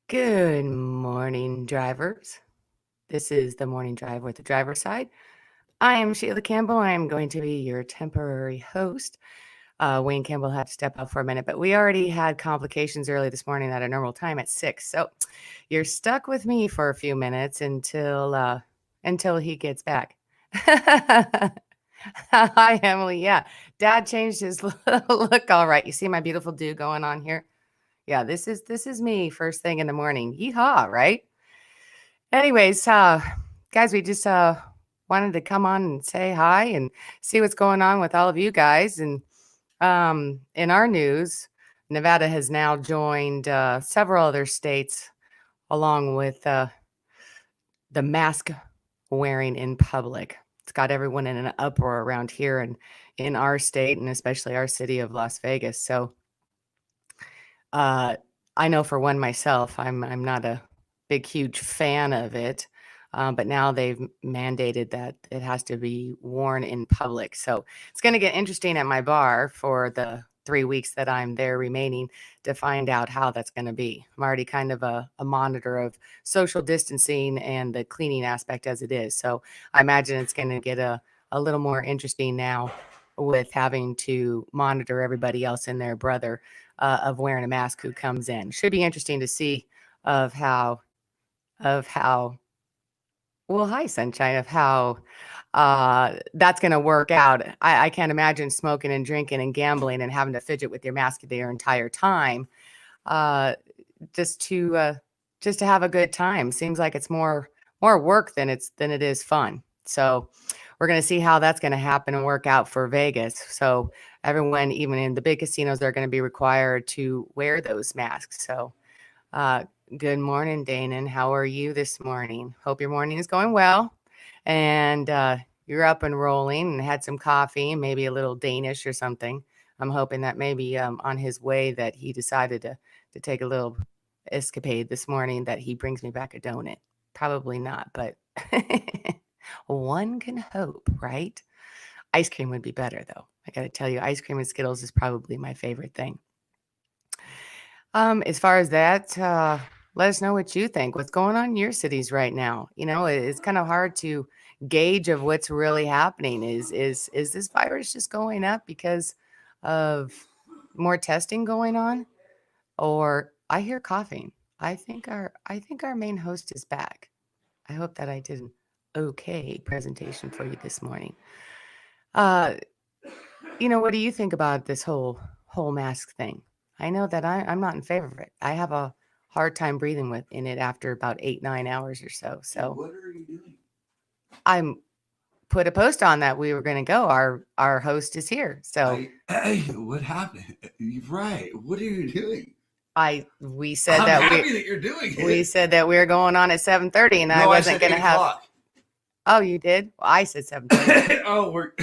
Good morning, drivers. This is the morning drive with the driver's side. I am Sheila Campbell. I am going to be your temporary host. Wayne Campbell had to step out for a minute, but we already had complications early this morning at a normal time at 6. So you're stuck with me for a few minutes until he gets back. Hi, Emily. Yeah, Dad changed his look. All right, you see my beautiful do going on here. Yeah, this is me first thing in the morning. Yeehaw, right? Anyways, guys, we just wanted to come on and say hi and see what's going on with all of you guys. And in our news, Nevada has now joined several other states along with the mask wearing in public. It's got everyone in an uproar around here and in our state and especially our city of Las Vegas. So I know for one myself, I'm not a big, huge fan of it, but now they've mandated that it has to be worn in public. So it's going to get interesting at my bar for the 3 weeks that I'm there remaining to find out how that's going to be. I'm already kind of a monitor of social distancing and the cleaning aspect as it is. So I imagine it's going to get a little more interesting now with having to monitor everybody else and their brother of wearing a mask who comes in. Should be interesting to see of how well, hi sunshine, of how that's going to work out. I can't imagine smoking and drinking and gambling and having to fidget with your mask their entire time uh, just to have a good time. Seems like it's more work than it is fun. So we're going to see how that's going to happen and work out for Vegas. So everyone, even in the big casinos, are going to be required to wear those masks. So uh, good morning, Danon. How are you this morning? Hope your morning is going well. And you're up and rolling and had some coffee and maybe a little Danish or something. I'm hoping that maybe on his way that he decided to take a little escapade this morning that he brings me back a donut. Probably not, but one can hope, right? Ice cream would be better, though. I got to tell you, ice cream and Skittles is probably my favorite thing. As far as that, let us know what you think. What's going on in your cities right now? You know, it's kind of hard to gauge of what's really happening. Is this virus just going up because of more testing going on? Or I hear coughing. I think our main host is back. I hope that I did an okay presentation for you this morning. Uh, what do you think about this whole mask thing? I know that I'm not in favor of it. I have a hard time breathing in it after about 8-9 hours or so. So what are you doing? I'm put a post on that we were going to go. Our host is here. So what happened? You're right. What are you doing? we said I'm that happy that you're doing it. we said that we were going on at 7:30, and I wasn't going to have. O'clock. Oh, you did? Well, I said 7:30. Oh, we're.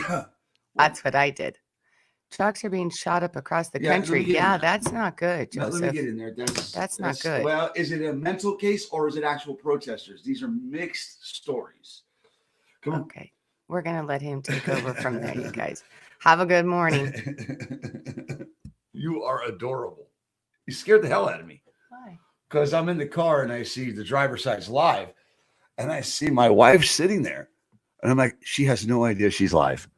That's what I did. Trucks are being shot up across the country. Yeah, that's not good, Joseph. No, let me get in there. That's not good. Well, is it a mental case or is it actual protesters? These are mixed stories. Come on. Okay. We're going to let him take over from there, you guys. Have a good morning. You are adorable. You scared the hell out of me. Why? Because I'm in the car and I see the driver's side's live and I see my wife sitting there. And I'm like, she has no idea she's live.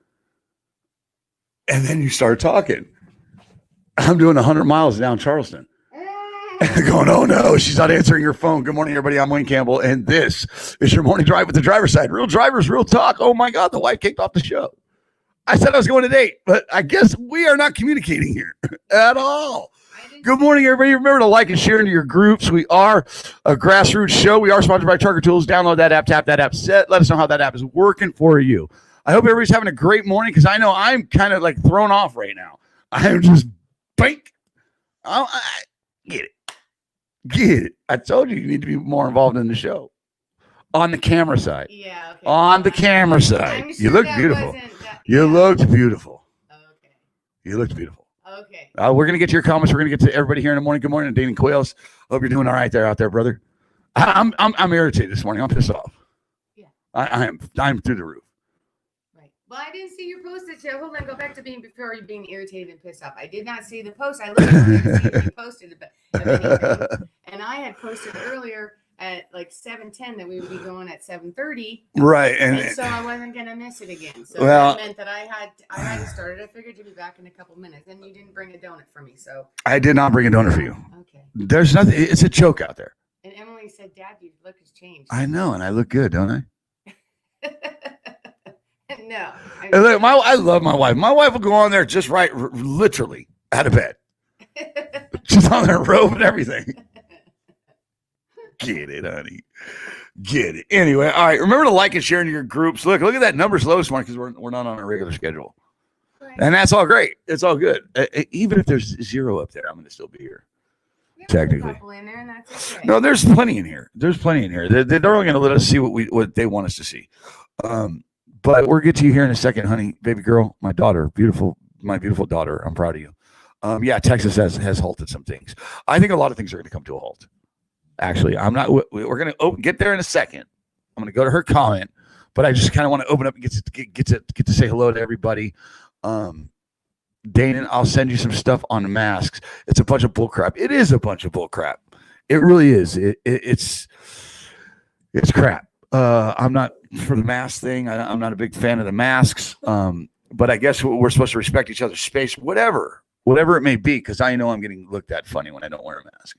And then you start talking. I'm doing 100 miles down Charleston. And going, oh no, she's not answering her phone. Good morning, everybody. I'm Wayne Campbell, and this is your morning drive with the driver's side. Real drivers, real talk. Oh my God, the wife kicked off the show. I said I was going to date, but I guess we are not communicating here at all. Good morning, everybody. Remember to like and share into your groups. We are a grassroots show. We are sponsored by Trucker Tools. Download that app, tap that app, let us know how that app is working for you. I hope everybody's having a great morning because I know I'm kind of like thrown off right now. I'm just bink. I get it. Get it. I told you need to be more involved in the show. On the camera side. Yeah. Okay. On the camera side. Sure you look beautiful. You looked beautiful. Okay. You looked beautiful. Okay. We're going to get to your comments. We're going to get to everybody here in the morning. Good morning, Dane Quails. Hope you're doing all right out there, brother. I'm irritated this morning. I'm pissed off. Yeah. I'm through the roof. Right. Well, I didn't see your post that you hold on. Go back to before you being irritated and pissed off. I did not see the post. I looked at it to see if you posted it, but anything. And I had posted earlier at like 7:10 that we would be going at 7:30. Right. And so I wasn't going to miss it again. So well, that meant that I hadn't started. I figured you'd be back in a couple minutes. And you didn't bring a donut for me. So I did not bring a donut for you. Okay. There's nothing. It's a joke out there. And Emily said, Dad, your look has changed. I know. And I look good, don't I? No. Look, I love my wife. My wife will go on there just right, literally out of bed. She's on her robe and everything. Get it, honey. Get it. Anyway, all right. Remember to like and share in your groups. Look at that number's low this morning because we're not on a regular schedule. Right. And that's all great. It's all good. Even if there's 0 up there, I'm going to still be here. Technically. In there and that's okay. No, there's plenty in here. There's plenty in here. They're only going to let us see what they want us to see. But we'll get to you here in a second, honey, baby girl, my daughter, my beautiful daughter. I'm proud of you. Yeah, Texas has halted some things. I think a lot of things are going to come to a halt. Actually, I'm not. We're going to get there in a second. I'm going to go to her comment, but I just kind of want to open up and get to say hello to everybody. Danon, I'll send you some stuff on masks. It's a bunch of bullcrap. It is a bunch of bullcrap. It really is. It's crap. I'm not for the mask thing. I'm not a big fan of the masks. But I guess we're supposed to respect each other's space, whatever it may be, because I know I'm getting looked at funny when I don't wear a mask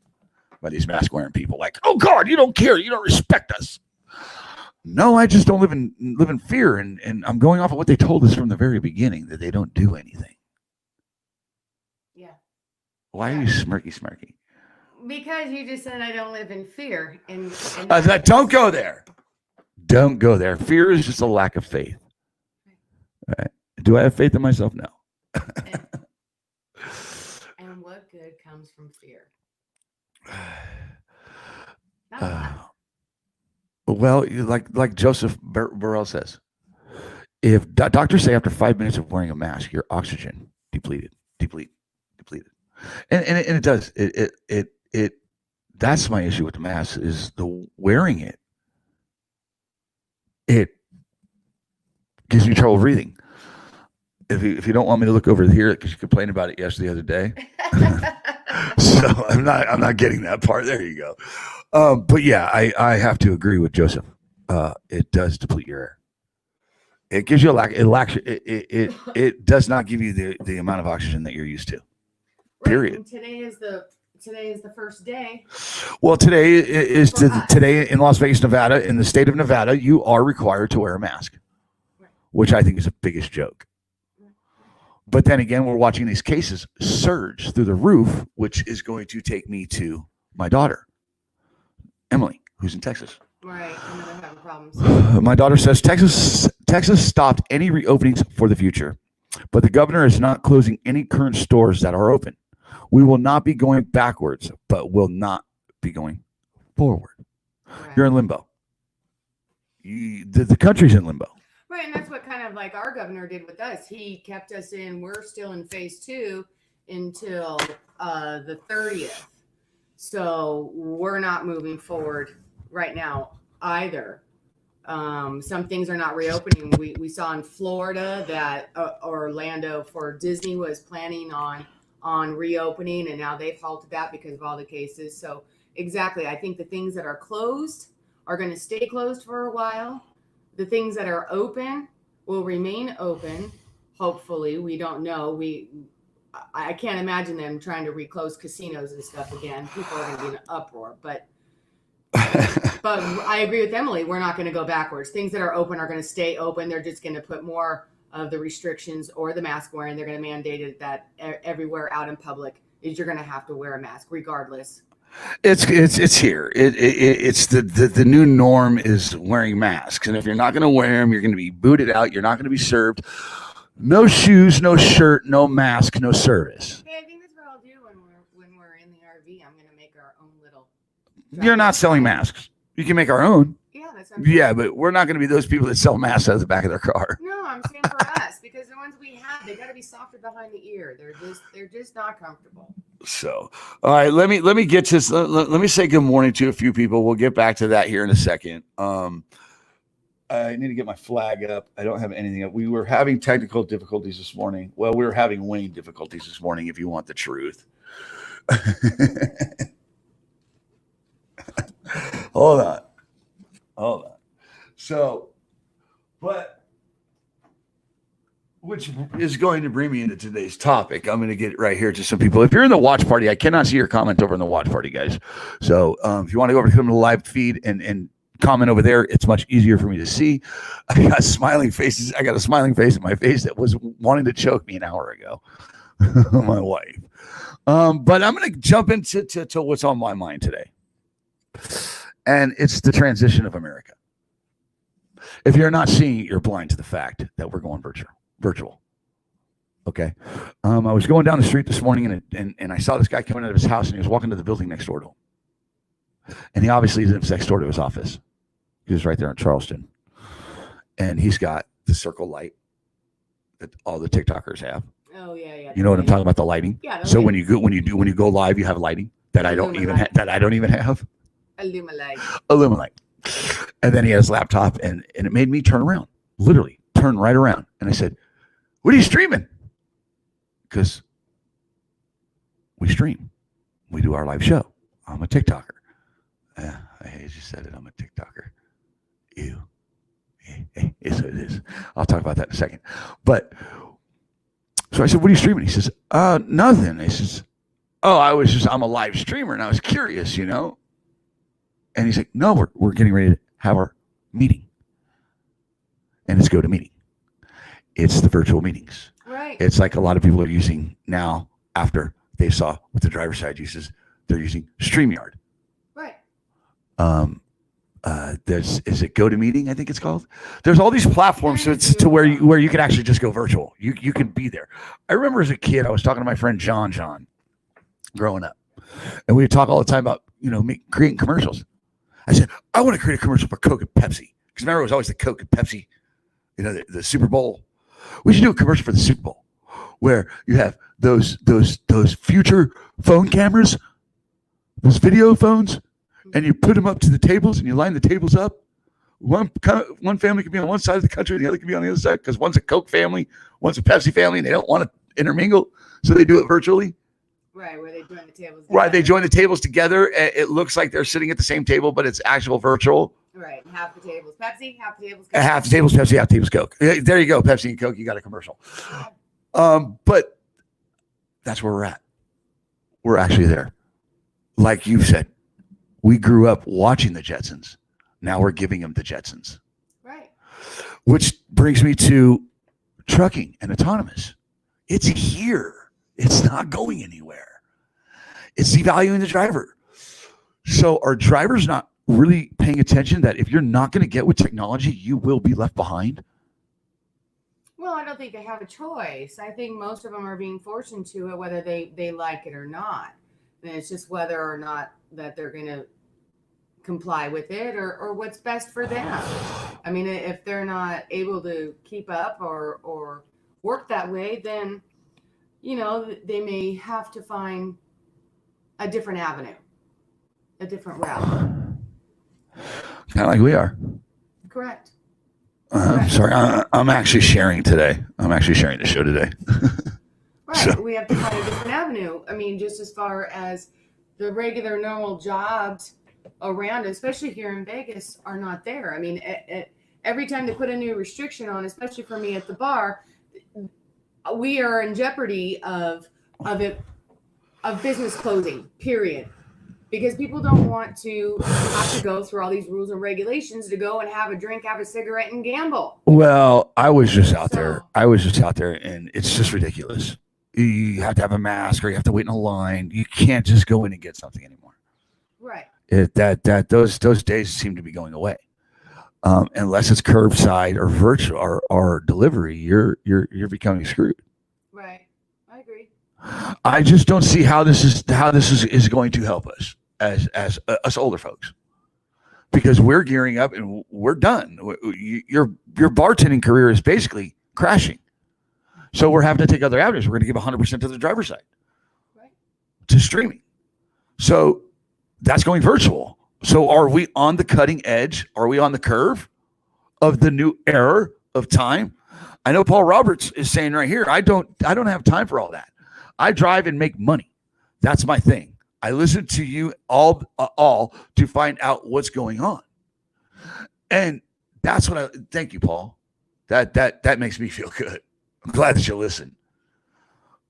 by these mask wearing people. Like, oh God, you don't care, you don't respect us. No, I just don't live in fear, and I'm going off of what they told us from the very beginning, that they don't do anything. Yeah. Why are you smirky? Because you just said I don't live in fear, and don't go there. Don't go there. Fear is just a lack of faith. Right. Do I have faith in myself? No. And what good comes from fear? Well, like Joseph Burrell says, if doctors say after 5 minutes of wearing a mask, your oxygen depleted, and it does. It that's my issue with the mask, is the wearing it. It gives me trouble breathing. If you don't want me to look over here because you complained about it the other day, so I'm not getting that part. There you go. But yeah, I have to agree with Joseph. It does deplete your air. It gives you a lack. It does not give you the amount of oxygen that you're used to. Period. Right. Today is the first day. Well, today today in Las Vegas, Nevada, in the state of Nevada, you are required to wear a mask, right, which I think is the biggest joke. But then again, we're watching these cases surge through the roof, which is going to take me to my daughter, Emily, who's in Texas. Right. I'm not having problems. My daughter says Texas stopped any reopenings for the future, but the governor is not closing any current stores that are open. We will not be going backwards, but will not be going forward. Right. You're in limbo. The country's in limbo. Right, and that's what kind of like our governor did with us. He kept us in. We're still in phase 2 until the 30th. So we're not moving forward right now either. Some things are not reopening. We saw in Florida that Orlando for Disney was planning on reopening, and now they've halted that because of all the cases. So exactly, I think the things that are closed are going to stay closed for a while. The things that are open will remain open. Hopefully, we don't know. I can't imagine them trying to reclose casinos and stuff again. People are going to be in an uproar. But I agree with Emily. We're not going to go backwards. Things that are open are going to stay open. They're just going to put more of the restrictions or the mask wearing. They're going to mandate it that everywhere out in public is you're going to have to wear a mask regardless. It's here. It's the new norm is wearing masks, and if you're not going to wear them, you're going to be booted out. You're not going to be served. No shoes, no shirt, no mask, no service. Hey, I think that's what I'll do when we're in the RV. I'm going to make our own little. You're not selling masks. You can make our own. Yeah, that's what I'm saying. Yeah, but we're not going to be those people that sell masks out of the back of their car. No, I'm saying for us, because the ones we have, they got to be softer behind the ear. They're just not comfortable. So, all right, let me get to this. Let me say good morning to a few people. We'll get back to that here in a second. I need to get my flag up. I don't have anything up. We were having technical difficulties this morning. Well, we were having winning difficulties this morning, if you want the truth. Hold on. So, but which is going to bring me into today's topic. I'm going to get right here to some people. If you're in the watch party, I cannot see your comment over in the watch party, guys. So if you want to go over to the live feed and comment over there, it's much easier for me to see. I got smiling faces. I got a smiling face in my face that was wanting to choke me an hour ago. My wife. But I'm going to jump into to what's on my mind today. And it's the transition of America. If you're not seeing it, you're blind to the fact that we're going virtual. Okay. I was going down the street this morning and I saw this guy coming out of his house and he was walking to the building next door to him. And he obviously lives next door to his office. He was right there in Charleston. And he's got the circle light that all the TikTokers have. Oh yeah. You know what I'm talking about, the lighting? Yeah. So when you go live, you have lighting that I don't even have. Illuminate. And then he had his laptop and it made me turn around. Literally turn right around. And I said, "What are you streaming?" Because we stream. We do our live show. I'm a TikToker. I just said it. I'm a TikToker. Ew. Yes, it is. I'll talk about that in a second. But so I said, "What are you streaming?" He says, "Nothing." He says, I'm a live streamer and I was curious, you know. And he's like, "No, we're getting ready to have our meeting." And it's GoToMeeting. It's the virtual meetings. Right. It's like a lot of people are using now after they saw what the driver's side uses, they're using StreamYard. Right. Is it GoToMeeting? I think it's called. There's all these platforms to where you can actually just go virtual. You can be there. I remember as a kid, I was talking to my friend John, growing up, and we would talk all the time about creating commercials. I said, I want to create a commercial for Coke and Pepsi, because remember it was always the Coke and Pepsi, the Super Bowl. We should do a commercial for the Super Bowl where you have those future phone cameras, those video phones, and you put them up to the tables and you line the tables up. One family can be on one side of the country, and the other can be on the other side, because one's a Coke family, one's a Pepsi family, and they don't want to intermingle, so they do it virtually. Right, where they join the tables together. Right, they join the tables together. It looks like they're sitting at the same table, but it's actual virtual. Right, half the tables Pepsi, half the tables Coke. Half the tables Pepsi, half the tables Coke. There you go, Pepsi and Coke, you got a commercial. But that's where we're at. We're actually there. Like you said, we grew up watching the Jetsons. Now we're giving them the Jetsons. Right. Which brings me to trucking and autonomous. It's here. It's not going anywhere. It's devaluing the driver. So are drivers not really paying attention that if you're not going to get with technology, you will be left behind? Well, I don't think they have a choice. I think most of them are being forced into it, whether they like it or not. And it's just whether or not that they're going to comply with it or what's best for them. I mean, if they're not able to keep up or work that way, then they may have to find a different avenue, a different route. Kind of like we are. Correct. I'm sorry. I'm actually sharing today. I'm actually sharing the show today. Right. So we have to find a different avenue. I mean, just as far as the regular normal jobs around, especially here in Vegas, are not there. I mean, every time they put a new restriction on, especially for me at the bar, we are in jeopardy of business closing, period. Because people don't want to have to go through all these rules and regulations to go and have a drink, have a cigarette, and gamble. Well, I was just out there, and it's just ridiculous. You have to have a mask, or you have to wait in a line. You can't just go in and get something anymore. Right. Those days seem to be going away. Unless it's curbside or virtual or delivery, you're becoming screwed. Right. I agree. I just don't see how this is going to help us as us older folks, because we're gearing up and we're done. Your bartending career is basically crashing. So we're having to take other avenues. We're going to give 100% to the driver's side, right, to streaming. So that's going virtual. So are we on the cutting edge? Are we on the curve of the new era of time? I know Paul Roberts is saying right here, I don't have time for all that. I drive and make money. That's my thing. I listen to you all to find out what's going on. And that's what I thank you, Paul. That makes me feel good. I'm glad that you listen.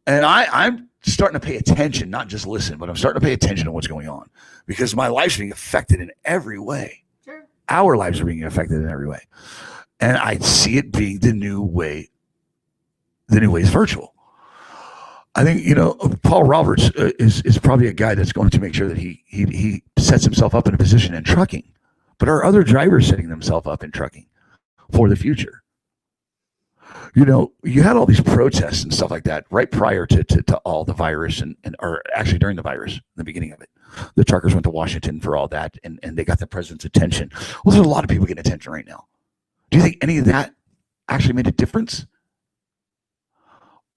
And I'm starting to pay attention, not just listen, but I'm starting to pay attention to what's going on because my life's being affected in every way. Sure. Our lives are being affected in every way. And I see it being the new way. The new way is virtual. I think, Paul Roberts is probably a guy that's going to make sure that he sets himself up in a position in trucking. But are other drivers setting themselves up in trucking for the future? You had all these protests and stuff like that right prior to all the virus or actually during the virus, the beginning of it. The truckers went to Washington for all that and they got the president's attention. Well, there's a lot of people getting attention right now. Do you think any of that actually made a difference?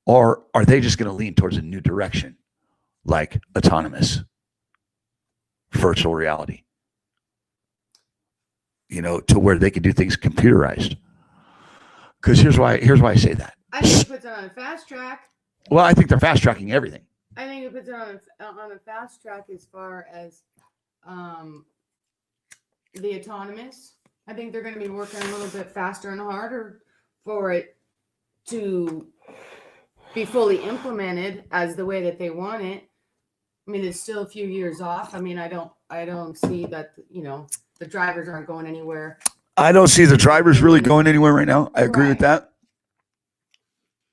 Or are they just going to lean towards a new direction like autonomous, virtual reality? To where they can do things computerized. Because here's why I say that. I think it puts it on a fast track. Well, I think they're fast tracking everything. I think it puts it on a fast track as far as the autonomous. I think they're going to be working a little bit faster and harder for it to be fully implemented as the way that they want it. I mean, it's still a few years off. I mean, I don't see that, the drivers aren't going anywhere. I don't see the drivers really going anywhere right now. I agree with that.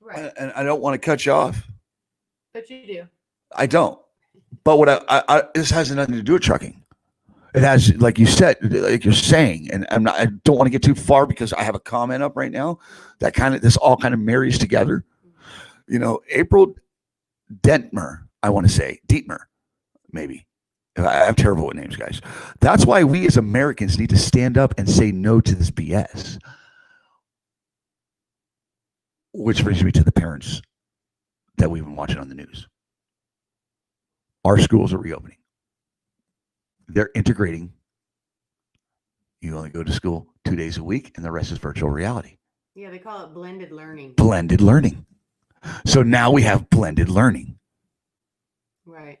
Right. And I don't want to cut you off. But you do. I don't. But what this has nothing to do with trucking. It has, like you said, like you're saying, and I don't want to get too far because I have a comment up right now that this all kind of marries together. April Dietmer, maybe. I'm terrible with names, guys. That's why we as Americans need to stand up and say no to this BS. Which brings me to the parents that we've been watching on the news. Our schools are reopening. They're integrating. You only go to school 2 days a week, and the rest is virtual reality. Yeah, they call it blended learning. Blended learning. So now we have blended learning. Right.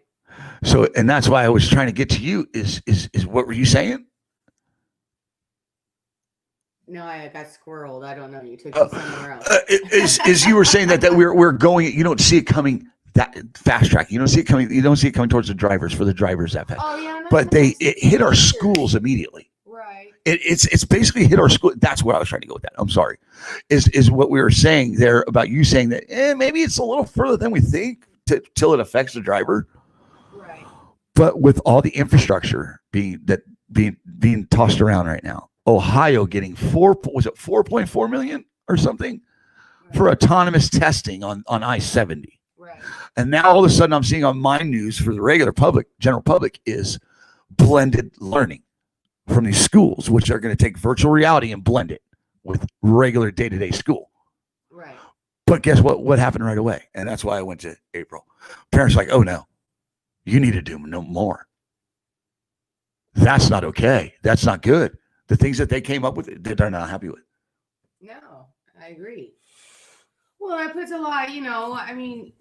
So, and that's why I was trying to get to you is what were you saying? No, I got squirreled. I don't know. You took me somewhere else. Is you were saying that we're going, you don't see it coming that fast track. You don't see it coming towards the drivers for the drivers that fast. Oh, yeah. But it hit our schools immediately. Right. It's basically hit our school. That's where I was trying to go with that. I'm sorry. Is what we were saying there about you saying that maybe it's a little further than we think till it affects the driver. Right. But with all the infrastructure being tossed around right now, Ohio getting 4.4 million or something for autonomous testing on I-70. Right. And now all of a sudden I'm seeing on my news for the regular public, general public, is blended learning from these schools, which are going to take virtual reality and blend it with regular day-to-day school. Right. But guess what? What happened right away? And that's why I went to April. Parents are like, oh no, you need to do no more. That's not okay. That's not good. The things that they came up with, they're not happy with. No, I agree. Well, that puts a lot, I mean,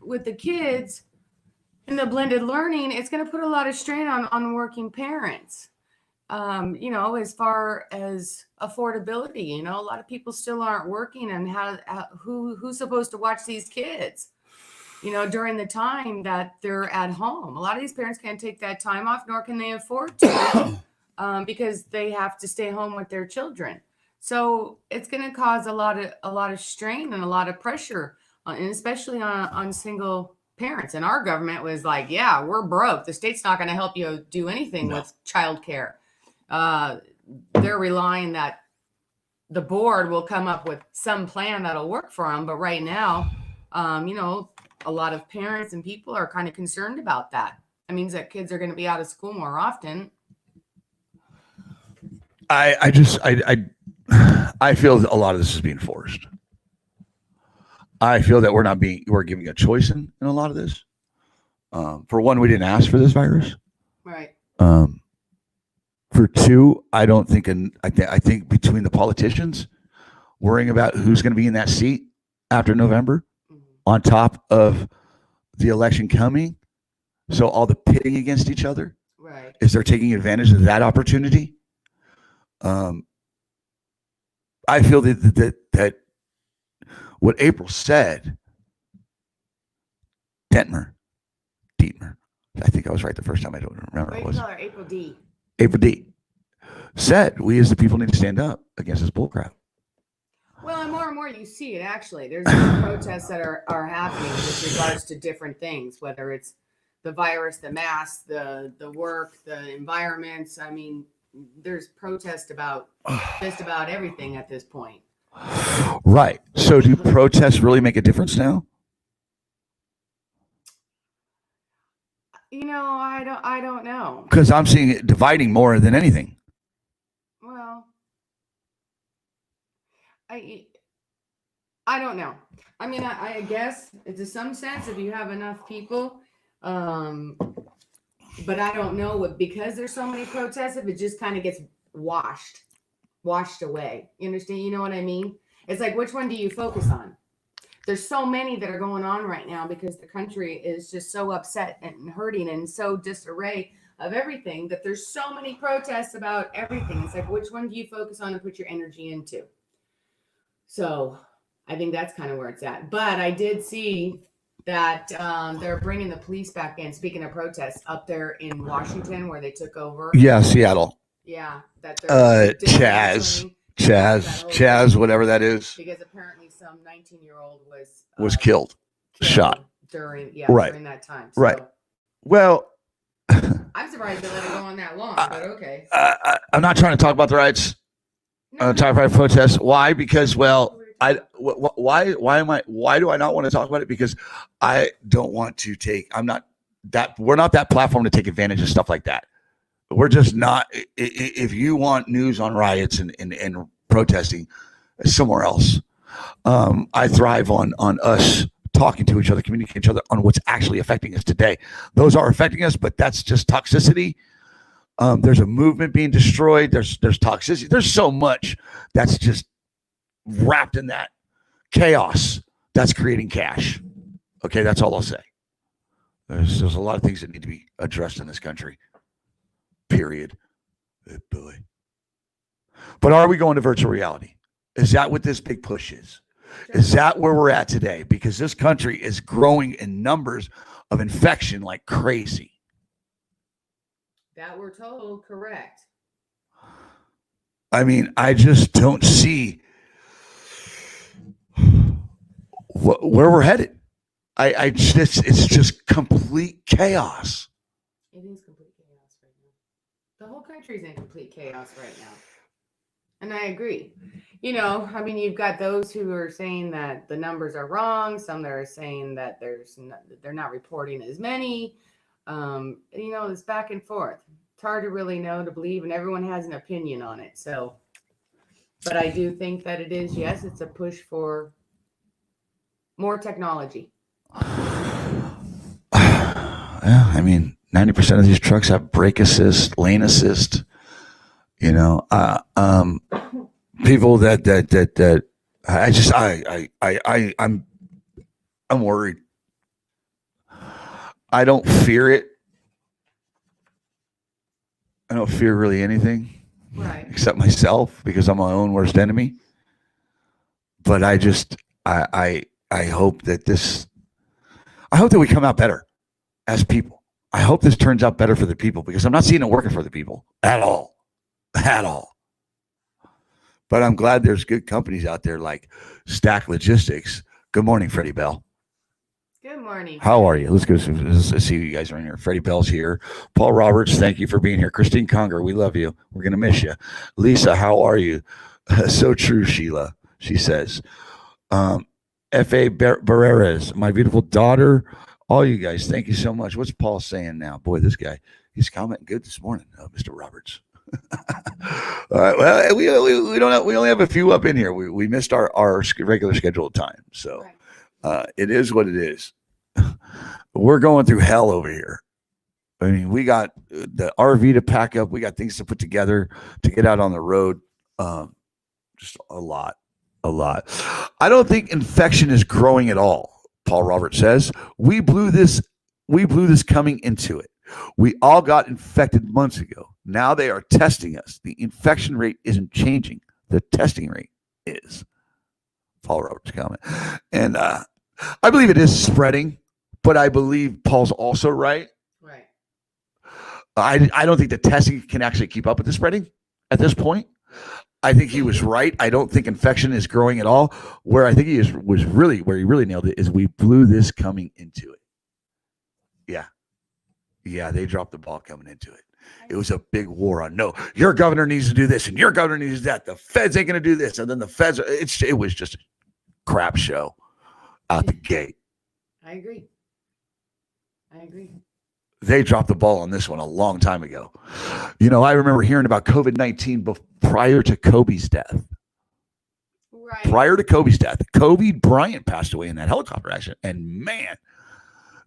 with the kids in the blended learning, it's going to put a lot of strain on working parents. As far as affordability, a lot of people still aren't working, and who's supposed to watch these kids, during the time that they're at home. A lot of these parents can't take that time off, nor can they afford to, because they have to stay home with their children. So it's going to cause a lot of strain and a lot of pressure, and especially on single parents. And our government was like, yeah, we're broke. The state's not going to help you do anything with childcare. They're relying that the board will come up with some plan that'll work for them. But right now, a lot of parents and people are kind of concerned about that. That means that kids are going to be out of school more often. I feel that a lot of this is being forced. I feel that we're giving a choice in a lot of this. For one, we didn't ask for this virus. Right. For two, I think between the politicians worrying about who's going to be in that seat after November, on top of the election coming, So all the pitting against each other Right. is they're taking advantage of that opportunity. I feel that what April said, Dietmar, I think I was right the first time. I don't remember. What do you call her? April D. April D. said, we as the people need to stand up against this bullcrap. Well, and more you see it, actually. There's protests that are happening with regards to different things, whether it's the virus, the masks, the work, the environments. I mean, there's protest about just about everything at this point. Right. So do protests really make a difference now? You know, I don't know. Because I'm seeing it dividing more than anything. Well, I don't know. I mean, I guess to some sense, if you have enough people, but I don't know what, because there's so many protests, if it just kind of gets washed away. You understand? You know what I mean? It's like, which one do you focus on? There's so many that are going on right now because the country is just so upset and hurting and so disarray of everything that there's so many protests about everything. It's like, which one do you focus on and put your energy into? So I think that's kind of where it's at. But I did see that they're bringing the police back in. Speaking of protests, up there in Washington where they took over. Yeah, Seattle. Yeah, that they're Chaz, whatever that is. Because apparently some 19-year-old was killed, shot during that time. So, right. Well, I'm surprised they let it go on that long, but okay. I'm not trying to talk about the riots. I'm talking about protests. Why? Because why do I not want to talk about it? Because I don't want to we're not that platform to take advantage of stuff like that. We're just not. If you want news on riots and protesting, somewhere else. I thrive on us talking to each other, communicating each other on what's actually affecting us today. Those are affecting us, but that's just toxicity. There's a movement being destroyed. There's toxicity. There's so much that's just wrapped in that chaos that's creating cash. Okay, that's all I'll say. There's a lot of things that need to be addressed in this country. Period. Boy. But are we going to virtual reality? Is that what this big push is? Is that where we're at today? Because this country is growing in numbers of infection like crazy. That we're told, correct. I mean, I just don't see where we're headed. It's just complete chaos. It is complete chaos right now. The whole country's in complete chaos right now. And I agree. You know, I mean, you've got those who are saying that the numbers are wrong. Some that are saying that they're not reporting as many. You know, it's back and forth. It's hard to really know, to believe, and everyone has an opinion on it. So, but I do think that it is, yes, it's a push for more technology. Yeah, I mean, 90% of these trucks have brake assist, lane assist. You know, people that I'm worried. I don't fear it. I don't fear really anything, right, except myself, because I'm my own worst enemy. But I hope that we come out better as people. I hope this turns out better for the people, because I'm not seeing it working for the people at all. But I'm glad there's good companies out there like Stack Logistics. Good morning, Freddie Bell. Good morning. How are you? Let's see you guys are in here. Freddie Bell's here. Paul Roberts, thank you for being here. Christine Conger, we love you. We're going to miss you. Lisa, how are you? So true, Sheila, she says. F.A. Barreras, my beautiful daughter. All you guys, thank you so much. What's Paul saying now? Boy, this guy, he's commenting good this morning, Mr. Roberts. All right. Well, we only have a few up in here. We missed our regular scheduled time, so it is what it is. We're going through hell over here. I mean, we got the RV to pack up. We got things to put together to get out on the road. Just a lot. I don't think infection is growing at all. Paul Roberts says we blew this We blew this coming into it. We all got infected months ago. Now they are testing us. The infection rate isn't changing. The testing rate is. Paul Roberts' comment. And I believe it is spreading, but I believe Paul's also right. Right. I don't think the testing can actually keep up with the spreading at this point. I think he was right. I don't think infection is growing at all. Where I think he was really, where he really nailed it is we blew this coming into it. Yeah. Yeah, they dropped the ball coming into it. It was a big war on no, your governor needs to do this and your governor needs that. The feds ain't going to do this. And then the feds, it was just a crap show out the gate. I agree. They dropped the ball on this one a long time ago. You know, I remember hearing about COVID-19 prior to Kobe's death. Right. Prior to Kobe's death, Kobe Bryant passed away in that helicopter accident. And man,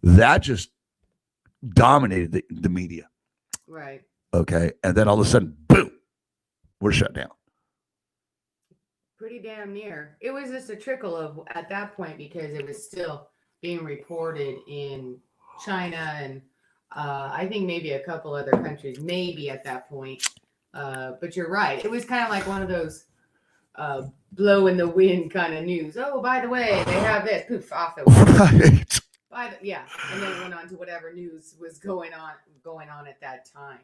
that just dominated the media. Right. Okay. And then all of a sudden, boom, we're shut down. Pretty damn near. It was just a trickle of at that point because it was still being reported in China and I think maybe a couple other countries, maybe at that point. But you're right. It was kind of like one of those blow in the wind kind of news. Oh, by the way, they have this. Poof, off it went. Right. Yeah. And then it went on to whatever news was going on at that time.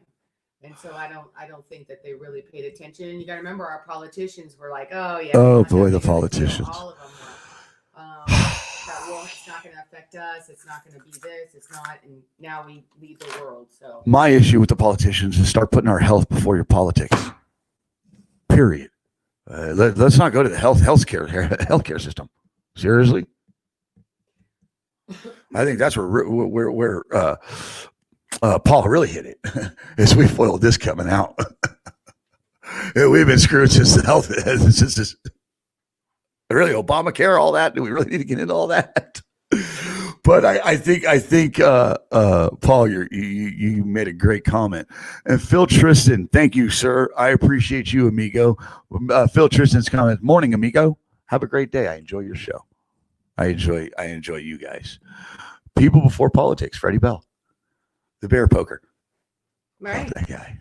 And so I don't think that they really paid attention. And you got to remember our politicians were like, oh, yeah. Oh, boy, the politicians. All of them were. Well, it's not going to affect us. It's not going to be this. It's not. And now we lead the world. So my issue with the politicians is start putting our health before your politics. Period. Let's not go to the healthcare system. Seriously. I think that's where Paul really hit it. Is we foiled this coming out. We've been screwed since the health. Since this. Really, Obamacare, all that. Do we really need to get into all that? But I think, Paul, you made a great comment. And Phil Tristan, thank you, sir. I appreciate you, amigo. Phil Tristan's comment. Morning, amigo. Have a great day. I enjoy your show. I enjoy you guys. People before politics. Freddie Bell, the bear poker. Right. That guy.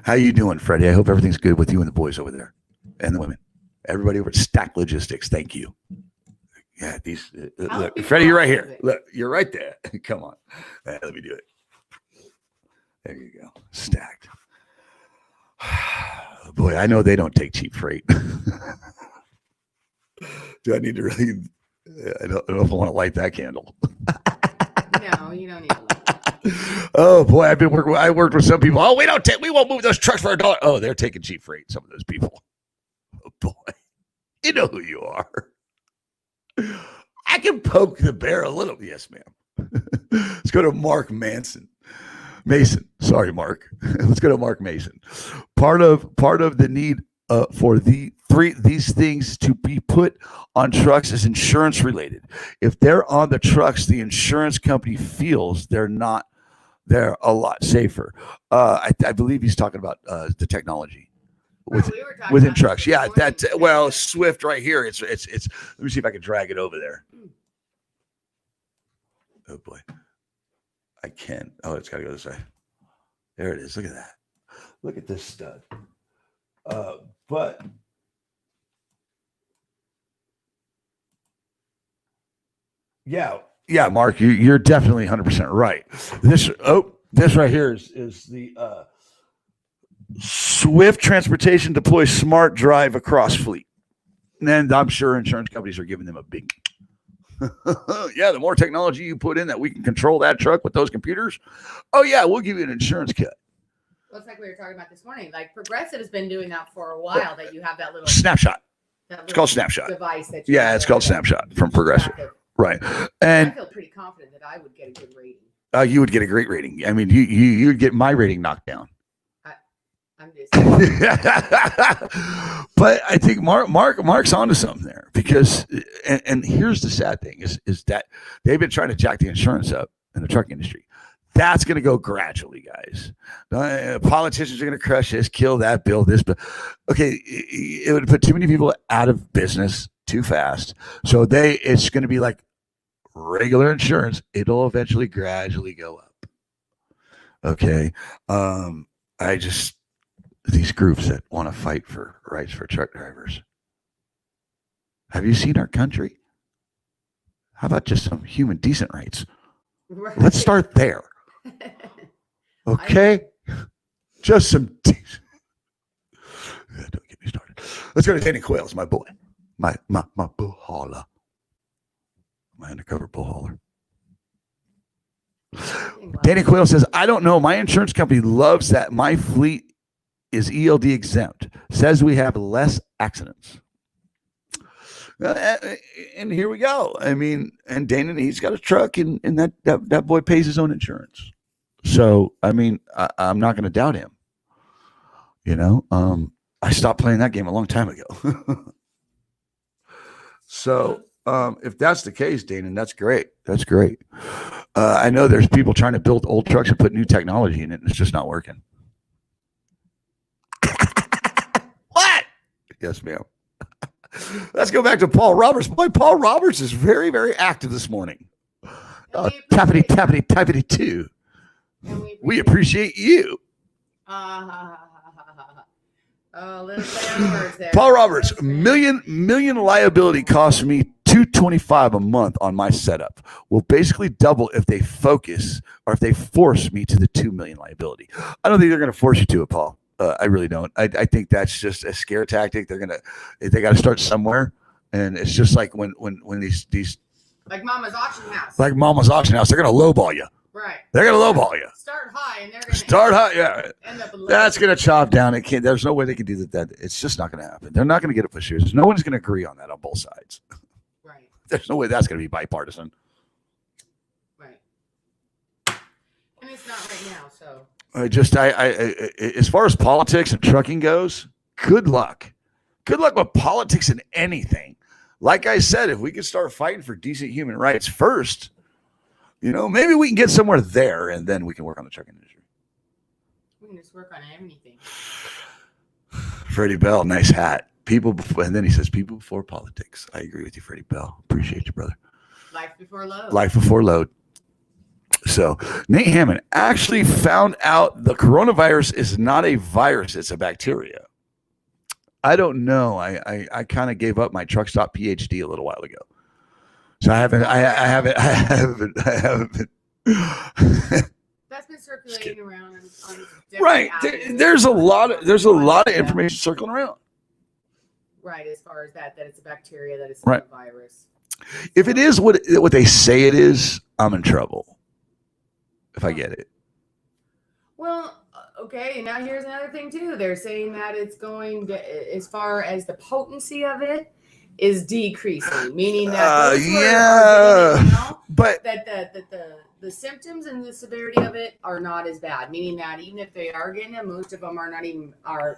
How you doing, Freddie? I hope everything's good with you and the boys over there and the women. Everybody over at Stack Logistics, thank you. Yeah, these. Look, Freddie, you're right here. Look, you're right there. Come on. Let me do it. There you go. Stacked. Boy, I know they don't take cheap freight. Do I need to really? I don't know if I want to light that candle. No, you don't need to light that. Oh boy, I worked with some people. Oh, we won't move those trucks for $1. Oh, they're taking cheap freight. Some of those people. Oh boy, you know who you are. I can poke the bear a little. Yes, ma'am. Let's go to Mark Mason. Sorry, Mark. Let's go to Mark Mason. Part of the need for these things to be put on trucks is insurance related. If they're on the trucks, the insurance company feels they're a lot safer. I believe he's talking about the technology. Within trucks. Yeah, Swift right here. It's let me see if I can drag it over there. Oh boy. I can't. Oh, it's gotta go this way. There it is. Look at that. Look at this stud. But yeah, Mark, you're definitely 100% right. This right here is the Swift Transportation deploys smart drive across fleet. And I'm sure insurance companies are giving them a big, yeah, the more technology you put in that we can control that truck with those computers. Oh yeah, we'll give you an insurance cut. Well, it's like we were talking about this morning. Like Progressive has been doing that for a while, that you have that little snapshot. It's called Snapshot. Device that it's called Snapshot from Progressive. Right. And I feel pretty confident that I would get a good rating. You would get a great rating. I mean, you'd get my rating knocked down. I'm just but I think Mark's onto something there, because and here's the sad thing is that they've been trying to jack the insurance up in the trucking industry. That's going to go gradually, guys. Politicians are going to crush this, kill that, build this, but okay, it would put too many people out of business too fast. So it's going to be like regular insurance, it'll eventually gradually go up. Okay. I just, these groups that want to fight for rights for truck drivers. Have you seen our country? How about just some human decent rights? Right. Let's start there. Okay? Just some decent. Don't get me started. Let's go to Danny Quayle's, my boy. My bull hauler. My undercover bull hauler. Danny Quayle says, I don't know. My insurance company loves that my fleet is ELD exempt. Says we have less accidents. And here we go. I mean, and Dana, he's got a truck, and that boy pays his own insurance. So, I mean, I'm not going to doubt him. You know, I stopped playing that game a long time ago. So, if that's the case, Dana, that's great. That's great. I know there's people trying to build old trucks and put new technology in it, and it's just not working. What? Yes, ma'am. Let's go back to Paul Roberts. Boy, Paul Roberts is very, very active this morning. Tappity, tappity, tappity, too. We appreciate you. Little play on words there. Paul Roberts, million liability costs me $225 a month on my setup. Will basically double if they focus or if they force me to the $2 million liability. I don't think they're going to force you to it, Paul. I really don't. I think that's just a scare tactic. They got to start somewhere, and it's just like when these like Mama's auction house. Like Mama's auction house, they're going to lowball you. Right. They're going to lowball you. Start high, and they're going to start high. Yeah. End up that's going to chop down. It can't. There's no way they can do that. It's just not going to happen. They're not going to get it pushed. No one's going to agree on that on both sides. Right. There's no way that's going to be bipartisan. Right. And it's not right now, so. I as far as politics and trucking goes, good luck. Good luck with politics and anything. Like I said, if we could start fighting for decent human rights first, you know, maybe we can get somewhere there, and then we can work on the trucking industry. We can just work on anything. Freddie Bell, nice hat. People before, and then he says, people before politics. I agree with you, Freddie Bell. Appreciate you, brother. Life before load. Life before load. So Nate Hammond actually found out the coronavirus is not a virus, it's a bacteria. I don't know. I kind of gave up my truck stop PhD a little while ago. So I haven't. That's been circulating around on right. There's a lot of information circling around. Right, as far as that it's a bacteria, that it's not a virus. If it is what they say it is, I'm in trouble. If I get it. Well, okay, and now here's another thing too. They're saying that it's going to, as far as the potency of it is decreasing, meaning that those who are getting it now, but that the symptoms and the severity of it are not as bad. Meaning that even if they are getting it, most of them are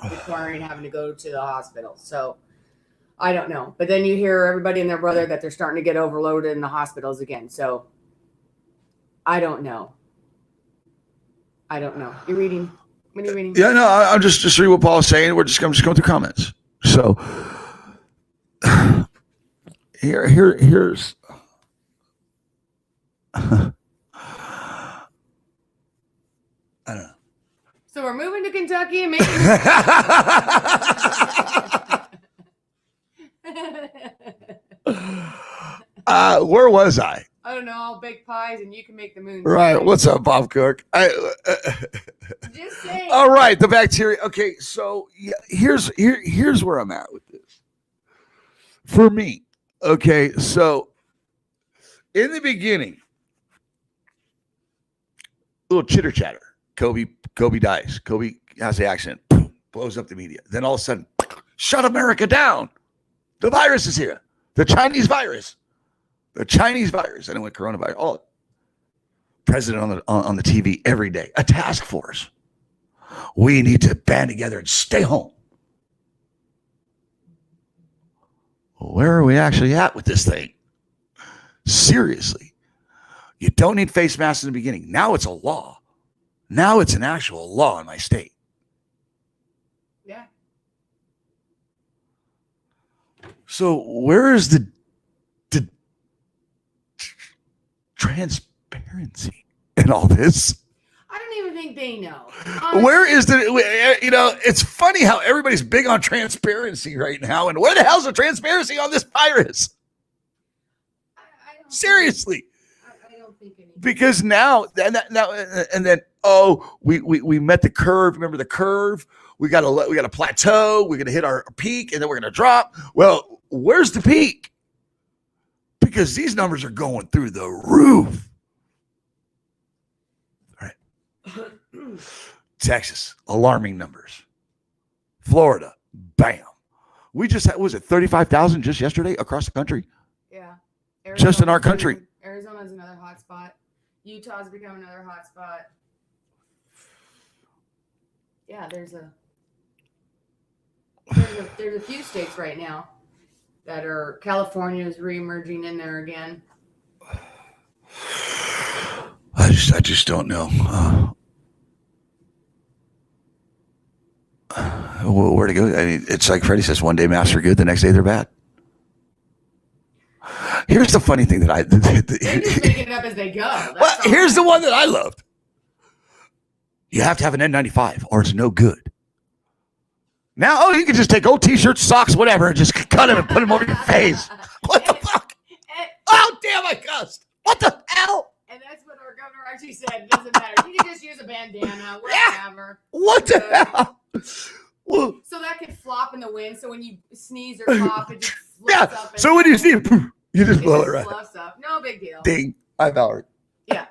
requiring having to go to the hospital. So I don't know. But then you hear everybody and their brother that they're starting to get overloaded in the hospitals again. So I don't know. You're reading. What are you reading? Yeah, no, I'm just reading what Paul is saying. I'm just going through comments. So here's I don't know. So we're moving to Kentucky and making where was I? I don't know, I'll bake pies and you can make the moon. Right. What's up, Bob Cook? Just saying. All right, the bacteria. Okay, so yeah, here's where I'm at with this. For me, okay, so in the beginning, little chitter chatter. Kobe dies. Kobe has the accident. Blows up the media. Then all of a sudden, shut America down. The virus is here. The Chinese virus. The Chinese virus. I know what coronavirus. Oh, president on the TV every day. A task force. We need to band together and stay home. Where are we actually at with this thing? Seriously. You don't need face masks in the beginning. Now it's a law. Now it's an actual law in my state. Yeah. So where is the transparency in all this? I don't even think they know. Where is it's funny how everybody's big on transparency right now. And where the hell's the transparency on this virus? Seriously. I don't think anything. Because now, and then, we met the curve. Remember the curve? We got a plateau. We're going to hit our peak, and then we're going to drop. Well, where's the peak? Because these numbers are going through the roof. All right. Texas, alarming numbers. Florida, bam. We just had, was it 35,000 just yesterday across the country? Yeah. Just in our country. Arizona's another hot spot. Utah's become another hot spot. Yeah, there's a few states right now that are, California is reemerging in there again. I just don't know where to go. I mean, it's like Freddie says, one day masks are good, the next day they're bad. Here's the funny thing that they're just making it up as they go. Well, here's the one that I loved. You have to have an N95 or it's no good. Now, you can just take old t-shirts, socks, whatever, and just cut them and put them over your face. What the fuck? Oh, damn, I cussed. What the hell? And that's what our governor actually said. It doesn't matter. You can just use a bandana, whatever. What the hell? So that could flop in the wind. So when you sneeze or cough, it just fluffs up. So when you see it, you just blow it right. Fluffs up. No big deal. Ding. I'm Howard. Yeah.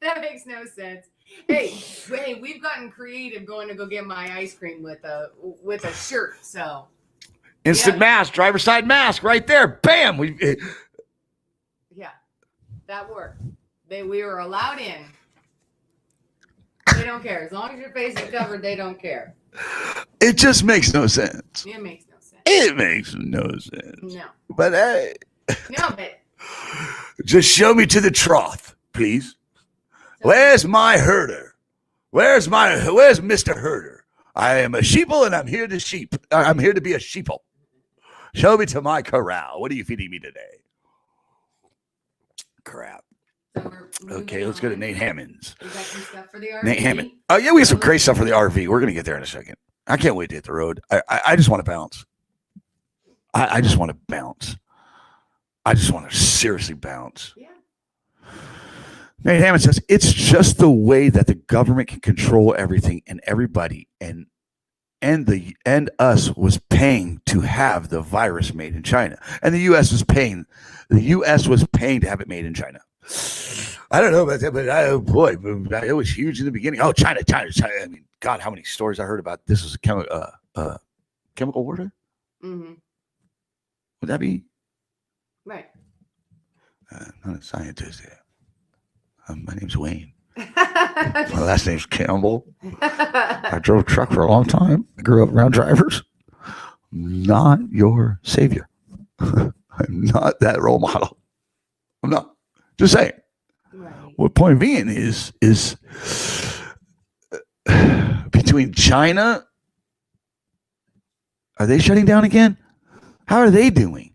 That makes no sense. Hey, we've gotten creative going to go get my ice cream with a shirt. So instant mask, driver's side mask, right there. Bam. Yeah, that worked. We were allowed in. They don't care as long as your face is covered. They don't care. It just makes no sense. It makes no sense. It makes no sense. No. But hey. No, but just show me to the trough, please. Where's my herder? Where's Mr. Herder? I am a sheeple and I'm here to sheep. I'm here to be a sheeple. Show me to my corral. What are you feeding me today? Crap. Okay, let's go to Nate Hammond's. We got some stuff for the RV. Nate Hammond. Oh, yeah, we have some great stuff for the RV. We're going to get there in a second. I can't wait to hit the road. I just want to bounce. I just want to bounce. I just want to seriously bounce. Yeah. Nate Hammond says, it's just the way that the government can control everything and everybody and us was paying to have the virus made in China. And the US was paying to have it made in China. I don't know about that, but it was huge in the beginning. Oh, China. I mean, God, how many stories I heard about this is a chemical warfare? Mm-hmm. Would that be? Right. Not a scientist yet. My name's Wayne. My last name's Campbell. I drove a truck for a long time. I grew up around drivers. I'm not your savior. I'm not that role model. I'm not. Just saying. Right. What point being is between China, are they shutting down again? How are they doing?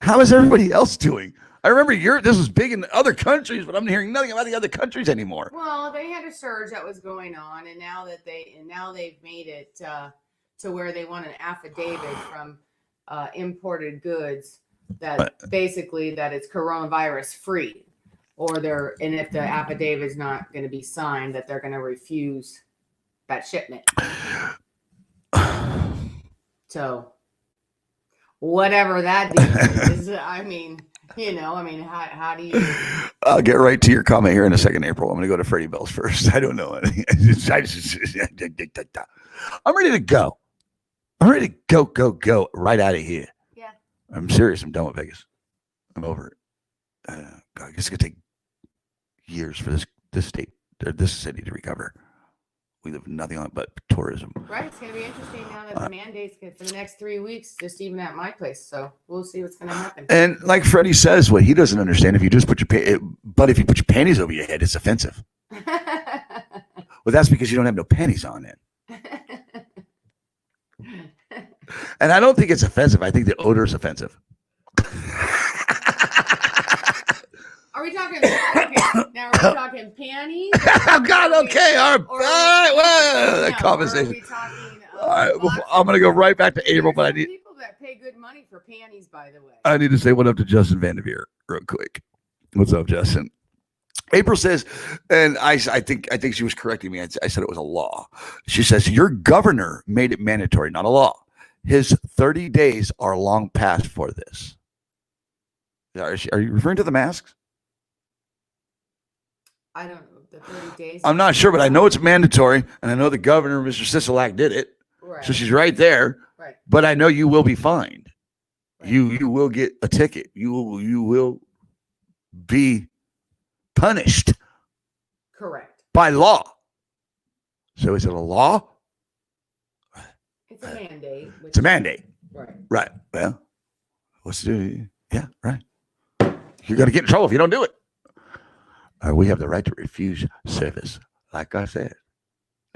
How is everybody else doing? I remember this was big in other countries, but I'm hearing nothing about the other countries anymore. Well, they had a surge that was going on, and now they've made it to where they want an affidavit from imported goods that basically that it's coronavirus free, and if the affidavit is not going to be signed, that they're going to refuse that shipment. So whatever that deal is, I mean, how do you? I'll get right to your comment here in a second, April. I'm going to go to Freddie Bells first. I don't know. I'm ready to go. I'm ready to go right out of here. Yeah. I'm serious. I'm done with Vegas. I'm over it. I guess it's going to take years for this state, or this city to recover. We live nothing on it but tourism. Right. It's going to be interesting now that the mandates get for the next 3 weeks, just even at my place. So we'll see what's going to happen. And like Freddie says, what he doesn't understand, if you just put if you put your panties over your head, it's offensive. Well, that's because you don't have no panties on it. And I don't think it's offensive. I think the odor is offensive. we talking? Okay, now are we talking panties? Oh God, okay, all right, well, that No, conversation. Or are we talking? All right, I'm gonna go right back to April, but I need people that pay good money for panties, by the way. I need to say what up to Justin Vanderveer real quick. What's up, Justin? April says, and I think she was correcting me. I said it was a law. She says your governor made it mandatory, not a law. His 30 days are long past for this. Are you referring to the masks? I don't know. The 30 days. I'm not sure, but I know it's mandatory, and I know the governor, Mr. Sisolak, did it. Right. So she's right there. Right. But I know you will be fined. Right. You will get a ticket. You will be punished. Correct. By law. So is it a law? It's a mandate. It's a mandate. Right. Right. Well, what's the yeah, right. You're gonna get in trouble if you don't do it. We have the right to refuse service. Like I said,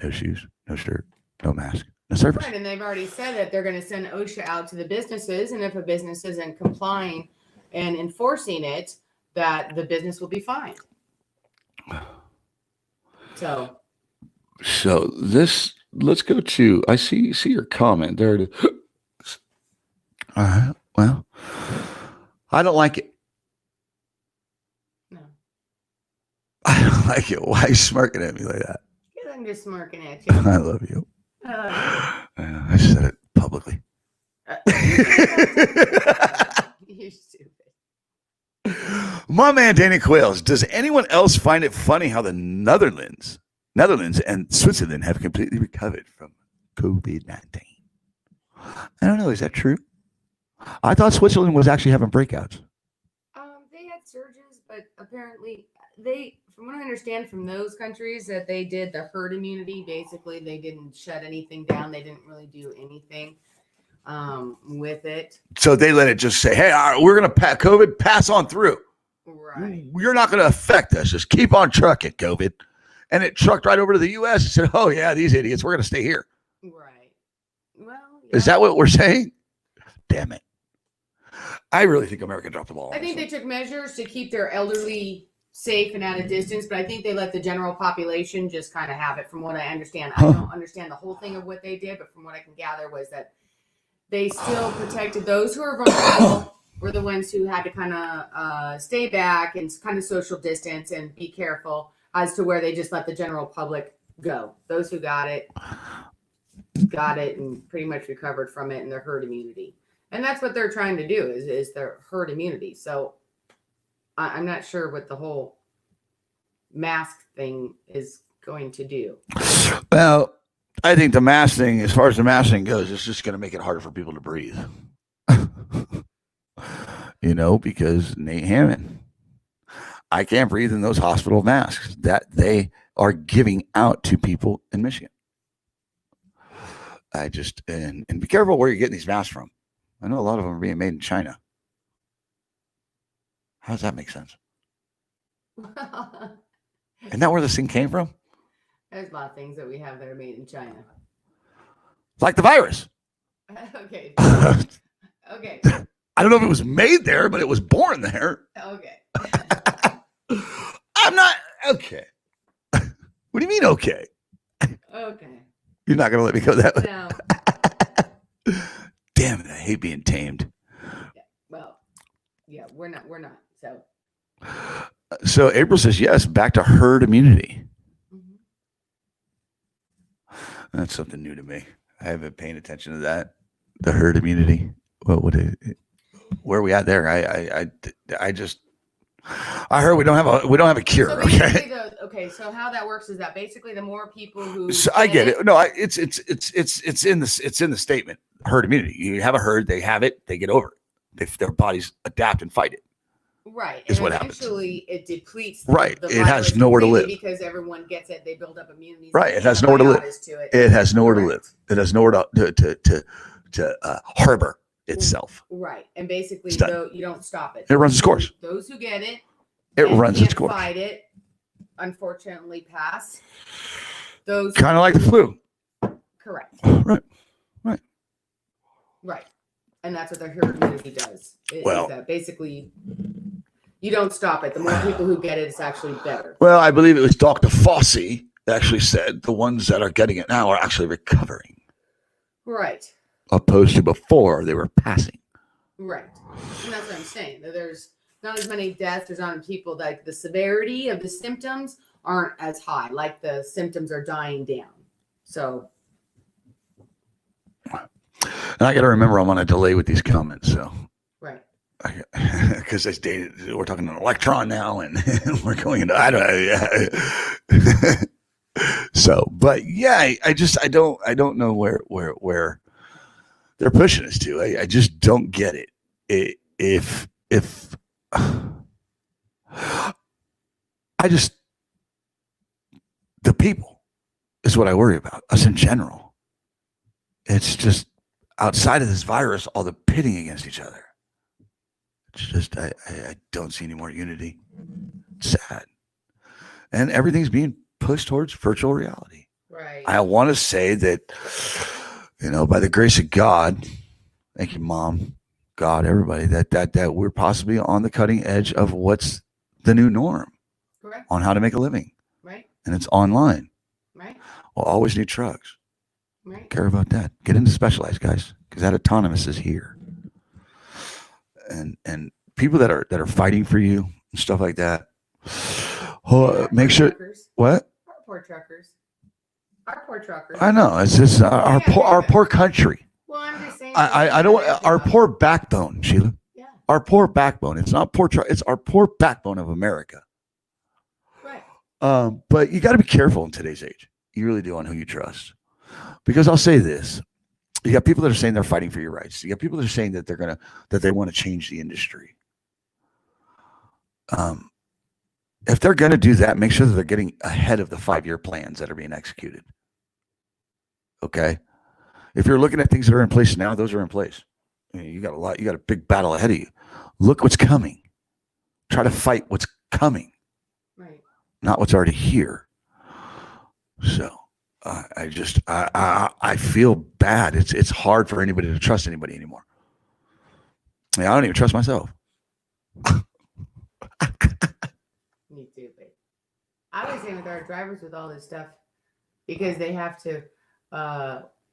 no shoes, no shirt, no mask, no service. Right, and they've already said that they're going to send OSHA out to the businesses, and if a business isn't complying and enforcing it, that the business will be fined. So this, let's go to. I see your comment there. It is. Well, I don't like it. No, I don't like it. Why are you smirking at me like that? Because I'm just smirking at you. I love you. I said it publicly. You're stupid. My man Danny Quails, does anyone else find it funny how the Netherlands and Switzerland have completely recovered from COVID-19? I don't know. Is that true? I thought Switzerland was actually having breakouts. They had surges, but apparently from what I understand from those countries, that they did the herd immunity. Basically, they didn't shut anything down. They didn't really do anything with it. So they let it just say, hey, we're going to COVID pass on through. Right. You're not going to affect us. Just keep on trucking, COVID. And it trucked right over to the U.S. and said, oh, yeah, these idiots, we're going to stay here. Right. Well, yeah. Is that what we're saying? Damn it. I really think America dropped the ball. I think they took measures to keep their elderly safe and at a distance, but I think they let the general population just kind of have it, from what I understand. I don't understand the whole thing of what they did, but from what I can gather was that they still protected those who are vulnerable, were the ones who had to kind of stay back and kind of social distance and be careful, as to where they just let the general public go. Those who got it and pretty much recovered from it, and their herd immunity. And that's what they're trying to do is their herd immunity. So I'm not sure what the whole mask thing is going to do. Well, I think the mask thing, as far as the mask thing goes, it's just going to make it harder for people to breathe. Because Nate Hammond, I can't breathe in those hospital masks that they are giving out to people in Michigan. And be careful where you're getting these masks from. I know a lot of them are being made in China. How does that make sense? Isn't that where this thing came from? There's a lot of things that we have that are made in China. Like the virus. Okay. Okay. I don't know if it was made there, but it was born there. Okay. I'm not. Okay. What do you mean, okay? Okay. You're not going to let me go that way? No. Damn it. I hate being tamed. Yeah, well, yeah, we're not. So April says, yes, back to herd immunity. Mm-hmm. That's something new to me. I haven't been paying attention to that. The herd immunity. Where are we at there? I heard we don't have a cure. So okay. So how that works is that basically the more people who I get it. No, it's in the statement. Herd immunity. You have a herd, they have it, they get over it. Their bodies adapt and fight it. Right. Is what happens. Eventually it depletes. Right. It has nowhere to live. Because everyone gets it, they build up immunity. Right. It has nowhere to live. It has nowhere to live. It has nowhere to harbor itself. Right. And basically you don't stop it. It runs its course. Those who get it, runs its course. Fight it, unfortunately pass. Those kind of like the flu. Correct. Right. Right. And that's what the herd immunity does. Is that basically you don't stop it. The more people who get it, it's actually better. Well, I believe it was Dr. Fauci that actually said the ones that are getting it now are actually recovering. Right. Opposed to before they were passing. Right. And that's what I'm saying. There's not as many deaths. There's not people like the severity of the symptoms aren't as high. Like the symptoms are dying down. So. And I got to remember I'm on a delay with these comments. So. Right. Because this data, we're talking an electron now, and we're going into I don't know. So, but yeah, I don't know where they're pushing us to. I just don't get it. If I just the people is what I worry about. Us in general. It's just outside of this virus, all the pitting against each other. It's just I don't see any more unity. It's sad. And everything's being pushed towards virtual reality. Right. I want to say that, by the grace of God, thank you, Mom, God, everybody, that we're possibly on the cutting edge of what's the new norm. Correct. On how to make a living. Right. And it's online. Right. We'll always need trucks. Right. Care about that. Get into specialized, guys, because that autonomous is here. And people that are fighting for you and stuff like that. Make sure. Truckers. What? Our poor truckers. Our poor truckers. I know. It's just our poor country. Well, I'm just saying. I don't want our poor backbone, Sheila. Yeah. Our poor backbone. It's not poor truck. It's our poor backbone of America. Right. But you got to be careful in today's age. You really do on who you trust, because I'll say this. You got people that are saying they're fighting for your rights. You got people that are saying that they want to change the industry. If they're going to do that, make sure that they're getting ahead of the 5-year plans that are being executed. Okay. If you're looking at things that are in place now, those are in place. You got a big battle ahead of you. Look what's coming. Try to fight what's coming. Right. Not what's already here. So. I feel bad. It's hard for anybody to trust anybody anymore. I don't even trust myself. Me too, but I was saying with our drivers with all this stuff, because they have to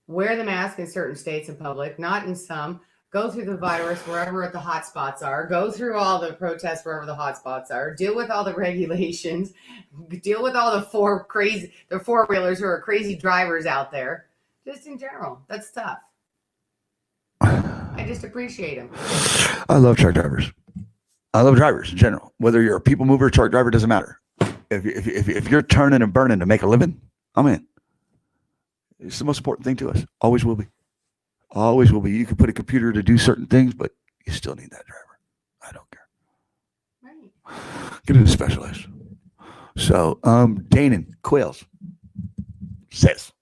wear the mask in certain states in public, not in some. Go through the virus wherever the hot spots are. Go through all the protests wherever the hot spots are. Deal with all the regulations. Deal with all the four-wheelers who are crazy drivers out there. Just in general, that's tough. I just appreciate them. I love truck drivers. I love drivers in general. Whether you're a people mover or truck driver, doesn't matter. If you're turning and burning to make a living, I'm in. It's the most important thing to us. Always will be. Always will be. You can put a computer to do certain things, but you still need that driver. I don't care. Right. Get into specialized. So, Danon Quails says,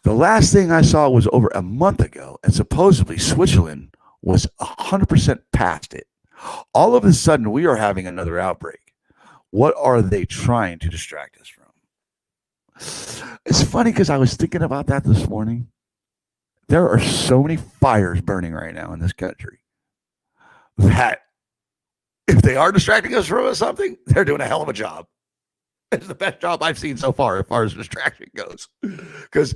the last thing I saw was over a month ago, and supposedly Switzerland was 100% past it. All of a sudden, we are having another outbreak. What are they trying to distract us from? It's funny because I was thinking about that this morning. There are so many fires burning right now in this country that if they are distracting us from something, they're doing a hell of a job. It's the best job I've seen so far as far as distraction goes. Because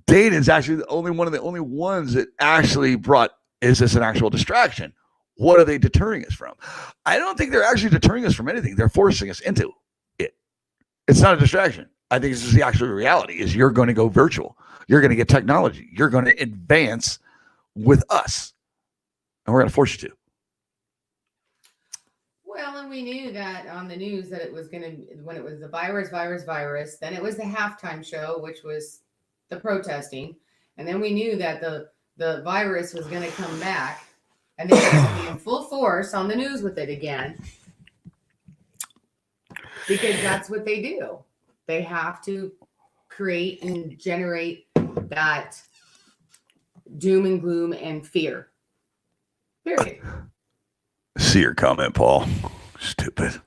Danon's actually one of the only ones that actually brought, is this an actual distraction? What are they deterring us from? I don't think they're actually deterring us from anything. They're forcing us into it. It's not a distraction. I think this is the actual reality, is you're going to go virtual. You're going to get technology. You're going to advance with us. And we're going to force you to. Well, and we knew that on the news that it was going to, when it was the virus, then it was the halftime show, which was the protesting. And then we knew that the virus was going to come back, and they were going to be in full force on the news with it again. Because that's what they do. They have to create and generate that doom and gloom and fear. Period. See your comment, Paul. Stupid.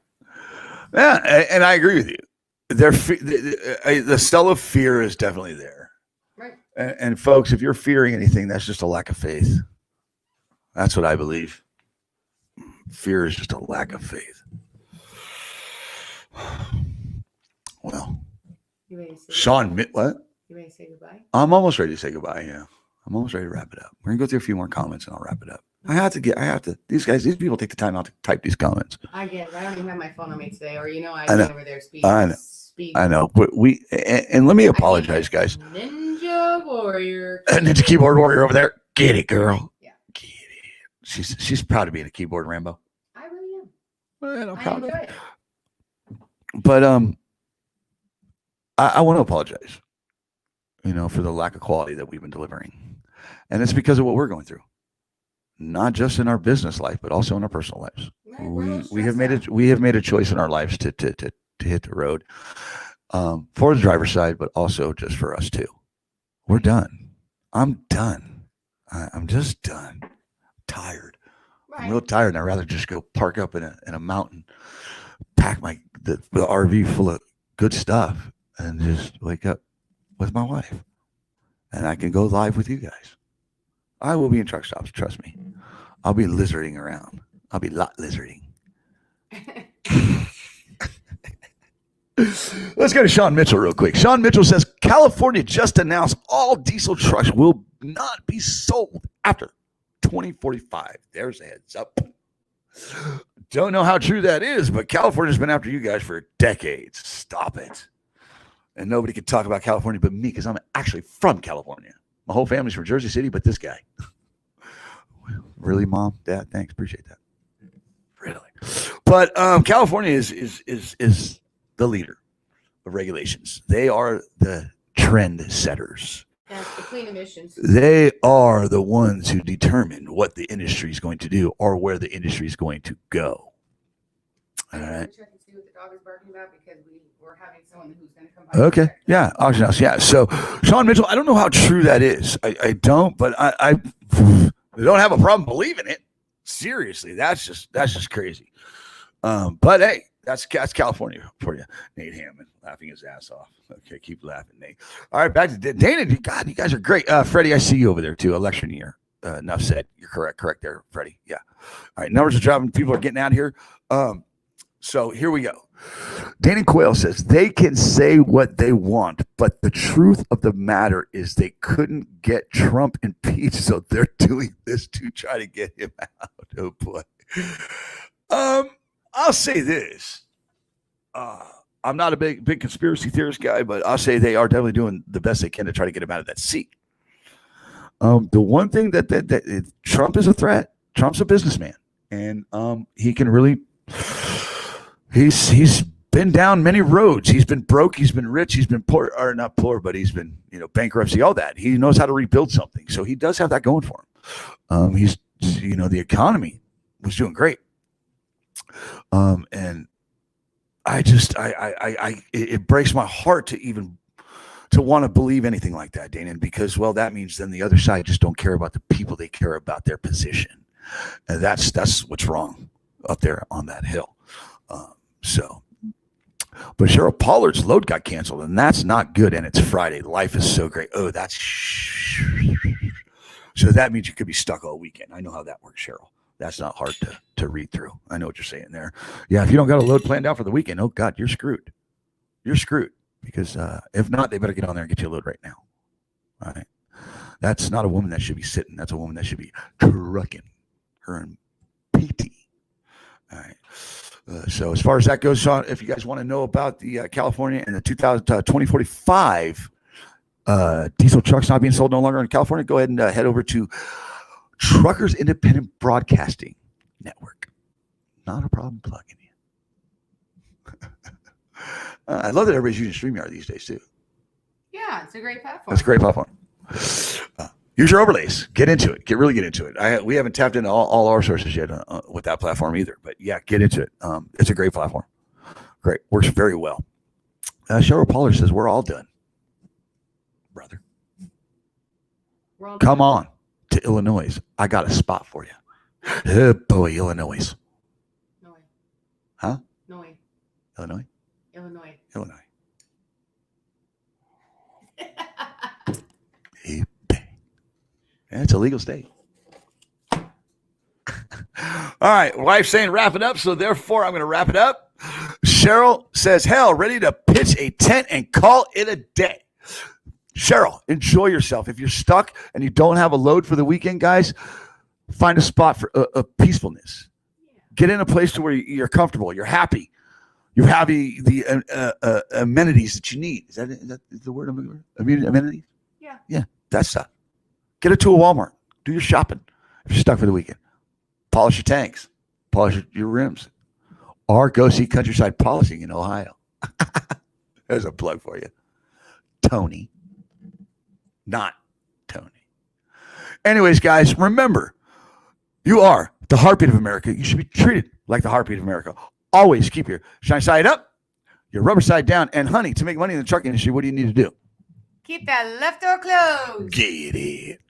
Yeah, and I agree with you. The cell of fear is definitely there. Right. And folks, if you're fearing anything, that's just a lack of faith. That's what I believe. Fear is just a lack of faith. Well, You ready to say Sean, goodbye? what? You ready to say goodbye? I'm almost ready to say goodbye. Yeah, I'm almost ready to wrap it up. We're gonna go through a few more comments and I'll wrap it up. I have to. These people take the time out to type these comments. I get it. I don't even have my phone on me today, or I know. over there speed. I know, but and let me apologize, guys. Ninja warrior. Ninja keyboard warrior over there. Get it, girl. Yeah. Get it. She's proud of being a keyboard Rambo. I really am. Well, I'm proud of enjoy it. it. But I want to apologize, for the lack of quality that we've been delivering, and it's because of what we're going through, not just in our business life, but also in our personal lives. Right, we have made a choice in our lives to hit the road, for the driver's side, but also just for us too. We're done. I'm done. I'm just done. I'm tired. Right. I'm real tired, and I'd rather just go park up in a mountain, pack the RV full of good stuff, and just wake up with my wife, and I can go live with you guys. I will be in truck stops. Trust me. I'll be lizarding around. I'll be lot lizarding. Let's go to Sean Mitchell real quick. Sean Mitchell says California just announced all diesel trucks will not be sold after 2045. There's a heads up. Don't know how true that is, but California's been after you guys for decades. Stop it. And nobody can talk about California but me, because I'm actually from California. My whole family's from Jersey City, but this guy. Really, Mom? Dad? Thanks. Appreciate that. Really. But California is the leader of regulations. They are the trend setters. That's the clean emissions. They are the ones who determine what the industry is going to do or where the industry is going to go. All right. Check and see what the dog is barking about, because we're having someone who's going to come by. Okay. Yeah. Auction house. Yeah. So Sean Mitchell, I don't know how true that is. I don't, but I don't have a problem believing it. Seriously, that's just crazy. But hey, that's California for you. Nate Hammond laughing his ass off. Okay, keep laughing, Nate. All right, back to Dana. God, you guys are great. Freddie, I see you over there too. Election year. Enough said. You're correct there, Freddie. Yeah. All right, numbers are dropping. People are getting out here. So here we go. Danny Quayle says they can say what they want, but the truth of the matter is they couldn't get Trump impeached, so they're doing this to try to get him out. Oh boy. I'll say this. I'm not a big conspiracy theorist guy, but I'll say they are definitely doing the best they can to try to get him out of that seat. The one thing that Trump is a threat. Trump's a businessman, and he can really. He's been down many roads. He's been broke. He's been rich. He's been poor, or not poor, but he's been bankruptcy, all that. He knows how to rebuild something, so he does have that going for him. He's the economy was doing great, and it breaks my heart to want to believe anything like that, Dana, because that means then the other side just don't care about the people; they care about their position, and that's what's wrong up there on that hill. But Cheryl Pollard's load got canceled, and that's not good. And it's Friday. Life is so great. Oh, that's so that means you could be stuck all weekend. I know how that works, Cheryl. That's not hard to read through. I know what you're saying there. Yeah, if you don't got a load planned out for the weekend, oh God, you're screwed. You're screwed, because if not, they better get on there and get you a load right now. All right. That's not a woman that should be sitting. That's a woman that should be trucking. Her and PT. All right. So as far as that goes, Sean, if you guys want to know about the California and the 2045 diesel trucks not being sold no longer in California, go ahead and head over to Truckers Independent Broadcasting Network. Not a problem plugging you. I love that everybody's using StreamYard these days too. Yeah, it's a great platform. It's a great platform. Use your overlays. Get into it. Really get into it. We haven't tapped into all our sources yet with that platform either. But yeah, get into it. It's a great platform. Great. Works very well. Cheryl Pollard says, we're all done. Brother. Come on to Illinois. I got a spot for you. Oh, boy, Illinois. No. Huh? No. Illinois? Illinois. It's a legal state. All right. Wife saying wrap it up. So therefore, I'm going to wrap it up. Cheryl says, hell, ready to pitch a tent and call it a day. Cheryl, enjoy yourself. If you're stuck and you don't have a load for the weekend, guys, find a spot for a peacefulness. Get in a place to where you're comfortable, you're happy. You have the amenities that you need. Is that the word? Amenities? Yeah. Yeah, that's stuff. Get it to a Walmart. Do your shopping if you're stuck for the weekend. Polish your tanks. Polish your rims. Or go see Countryside Polishing in Ohio. There's a plug for you. Tony. Not Tony. Anyways, guys, remember, you are the heartbeat of America. You should be treated like the heartbeat of America. Always keep your shine side up, your rubber side down. And honey, to make money in the truck industry, what do you need to do? Keep that left door closed. Get it.